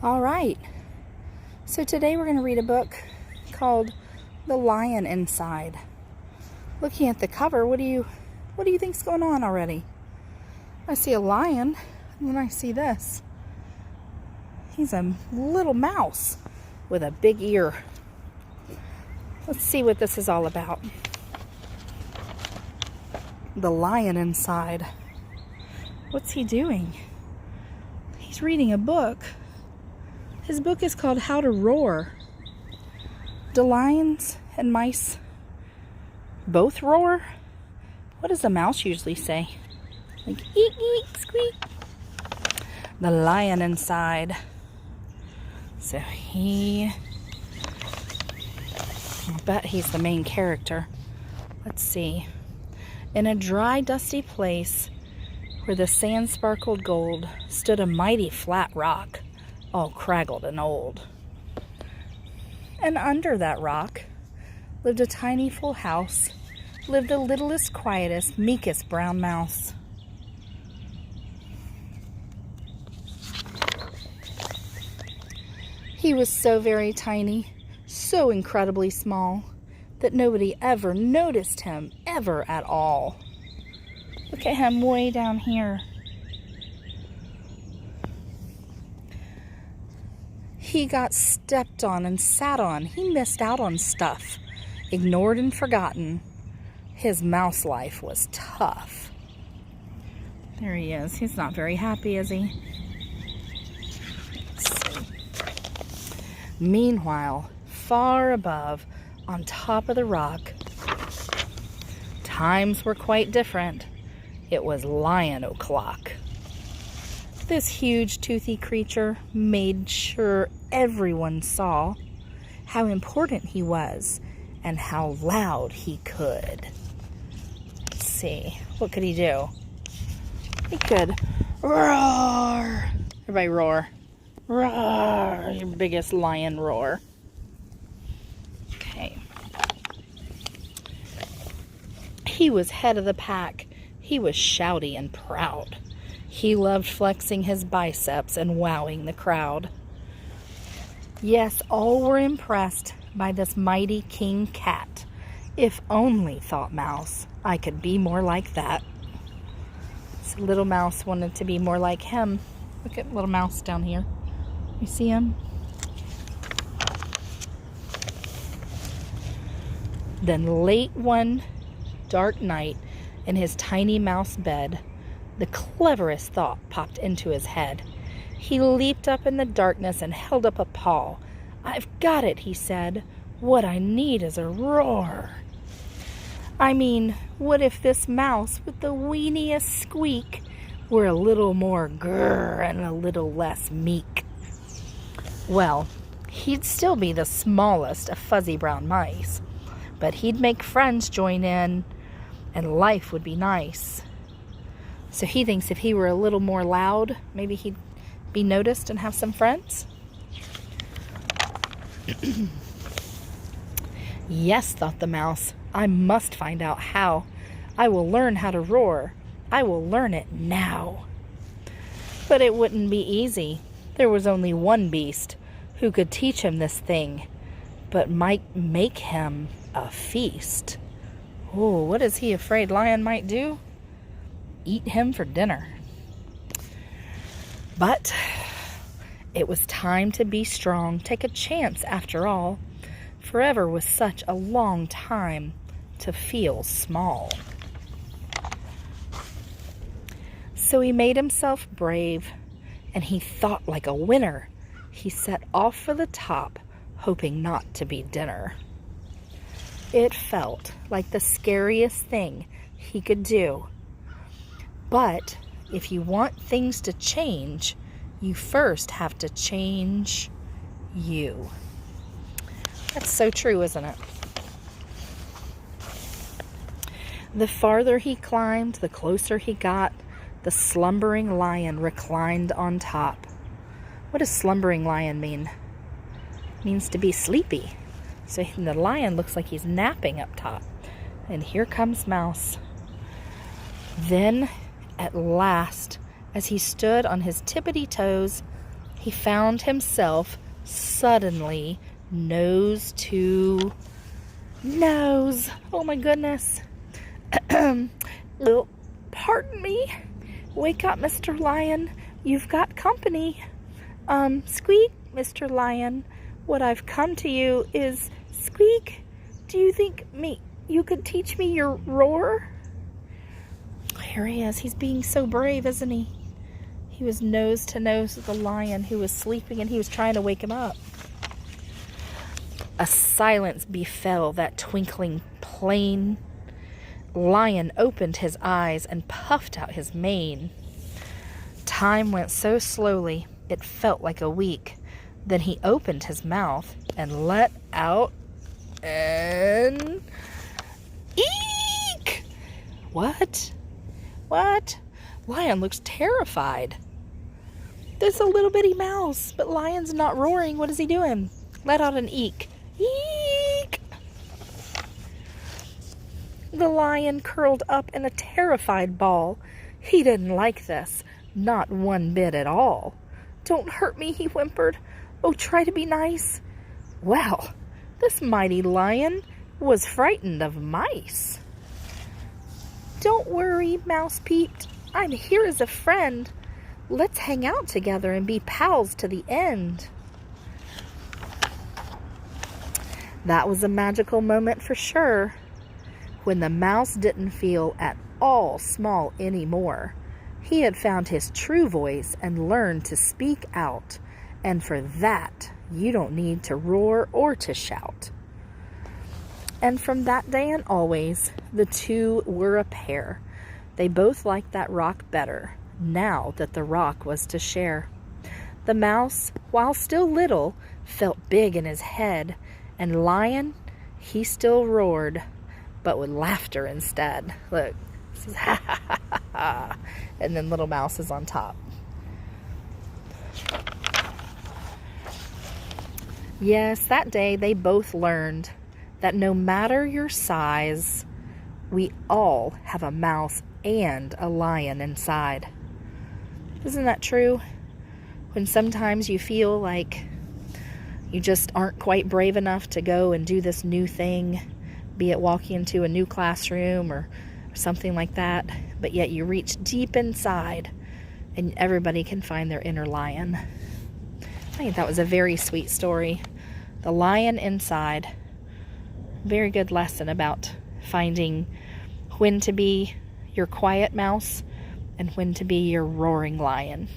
All right, so today we're going to read a book called The Lion Inside. Looking at the cover, what do you think's going on already? I see a lion, and then I see this. He's a little mouse with a big ear. Let's see what this is all about. The lion inside. What's he doing? He's reading a book. His book is called How to Roar. Do lions and mice both roar? What does a mouse usually say? Like, eek, eek, squeak. The lion inside. So I bet he's the main character. Let's see. In a dry, dusty place where the sand sparkled gold stood a mighty flat rock, all craggled and old. And under that rock lived a tiny full house, lived the littlest, quietest, meekest brown mouse. He was so very tiny, so incredibly small, that nobody ever noticed him, ever at all. Look at him way down here. He got stepped on and sat on. He missed out on stuff, ignored and forgotten. His mouse life was tough. There he is. He's not very happy, is he? Meanwhile, far above, on top of the rock, times were quite different. It was lion o'clock. This huge, toothy creature made sure everyone saw how important he was and how loud he could. Let's see, what could he do? He could roar. Everybody roar. Roar, your biggest lion roar. Okay. He was head of the pack. He was shouty and proud. He loved flexing his biceps and wowing the crowd. Yes, all were impressed by this mighty king cat. If only, thought Mouse, I could be more like that. So little Mouse wanted to be more like him. Look at little Mouse down here. You see him? Then late one dark night in his tiny mouse bed, the cleverest thought popped into his head. He leaped up in the darkness and held up a paw. I've got it, he said. What I need is a roar. I mean, what if this mouse with the weeniest squeak were a little more grrr and a little less meek? Well, he'd still be the smallest of fuzzy brown mice, but he'd make friends join in, and life would be nice. So he thinks if he were a little more loud, maybe he'd be noticed and have some friends. Yes, thought the mouse, I must find out how. I will learn how to roar. I will learn it now. But it wouldn't be easy. There was only one beast who could teach him this thing, but might make him a feast. Oh, what is he afraid Lion might do? Eat him for dinner. But it was time to be strong, take a chance after all. Forever was such a long time to feel small. So he made himself brave, and he thought like a winner. He set off for the top, hoping not to be dinner. It felt like the scariest thing he could do. But if you want things to change, you first have to change you. That's so true, isn't it? The farther he climbed, the closer he got. The slumbering lion reclined on top. What does slumbering lion mean? It means to be sleepy. So the lion looks like he's napping up top. And here comes Mouse. Then, at last, as he stood on his tippity toes, he found himself suddenly nose to nose. Oh my goodness. Oh, pardon me. Wake up, Mr. Lion. You've got company. Squeak, Mr. Lion. What I've come to you is, Squeak, do you think you could teach me your roar? Here he is. He's being so brave, isn't he? He was nose to nose with the lion who was sleeping, and he was trying to wake him up. A silence befell that twinkling plain. Lion opened his eyes and puffed out his mane. Time went so slowly, it felt like a week. Then he opened his mouth and let out an eek! What? Lion looks terrified. There's a little bitty mouse, but Lion's not roaring. What is he doing? Let out an eek. Eek! The lion curled up in a terrified ball. He didn't like this, not one bit at all. Don't hurt me, he whimpered. Oh, try to be nice. Well, this mighty lion was frightened of mice. Don't worry, Mouse peeped. I'm here as a friend. Let's hang out together and be pals to the end. That was a magical moment for sure, when the mouse didn't feel at all small anymore. He had found his true voice and learned to speak out, and for that, you don't need to roar or to shout. And from that day and always, the two were a pair. They both liked that rock better, now that the rock was to share. The mouse, while still little, felt big in his head, and Lion, he still roared, but with laughter instead. Look, this is ha ha ha ha ha, and then little mouse is on top. Yes, that day they both learned that no matter your size, we all have a mouse and a lion inside. Isn't that true? When sometimes you feel like you just aren't quite brave enough to go and do this new thing, be it walking into a new classroom or something like that, but yet you reach deep inside and everybody can find their inner lion. I think that was a very sweet story. The lion inside. Very good lesson about finding when to be your quiet mouse and when to be your roaring lion.